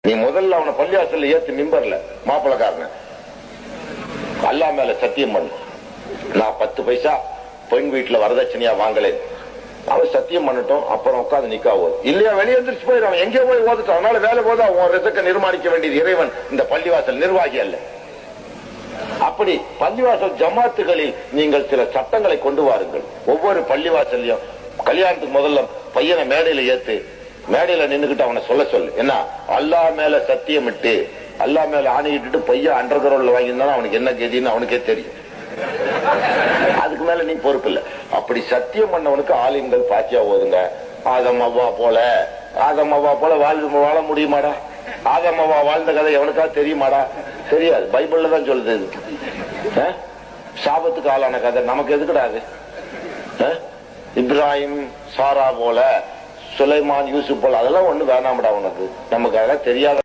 நீ முதல்ல அவனை பள்ளிவாசல்ல ஏத்து மிம்பர்ல மாப்பிளக்காரன அல்லா மேல சத்தியம் பண்ணு, நான் 10 பைசா பெண் வீட்டுல வரதட்சணையா வாங்கலேன். அவன் சத்தியம் பண்ணட்டும், அப்புறம் உட்காந்து நிக்கா ஓது. இல்லையா வெளியே எந்திரிச்சு போயிடும், எங்கேயோ போய் ஓதுட்டான். அதனால வேலை போது அவன் ரிசக்க நிர்மாணிக்க வேண்டியது இறைவன், இந்த பள்ளிவாசல் நிர்வாகி அல்ல. அப்படி பள்ளிவாசல் ஜமாத்துகளில் நீங்கள் சில சட்டங்களை கொண்டு வாருங்கள். ஒவ்வொரு பள்ளிவாசல்லையும் கல்யாணத்துக்கு முதல்ல பையனை மேடையில ஏத்து, மேடையில நின்னுகிட்டு அவனை சொல்ல சொல்லு. என்ன, அல்லாஹ் மேல சத்தியமிட்டு அல்லாஹ் மேல ஆணையிட்டு பையன் அண்டர் கிரவுண்ட்ல வாங்கியிருந்தாலும் அவனுக்கு என்ன கதின்னு அவனுக்கே தெரியும். அதுக்கு மேல நீ பொறுப்பு இல்ல. அப்படி சத்தியம் பண்ணவனுக்கு ஆலிம்கள் பாத்தியா ஓதுங்க. ஆதம் அவ்வா போல வாழ முடியுமாடா? ஆதம் அவ்வா வாழ்ந்த கதை எவனுக்கா தெரியுமாடா? தெரியாது. பைபிள்ல தான் சொல்லுது. சாபத்துக்கு ஆளான கதை நமக்கு எதுக்குடாது? இப்ராஹிம் சாரா போல, சுலைமான் யூசுப் போல, அதெல்லாம் ஒண்ணு வேணாம்டா உனக்கு. நமக்கு அதெல்லாம் தெரியாத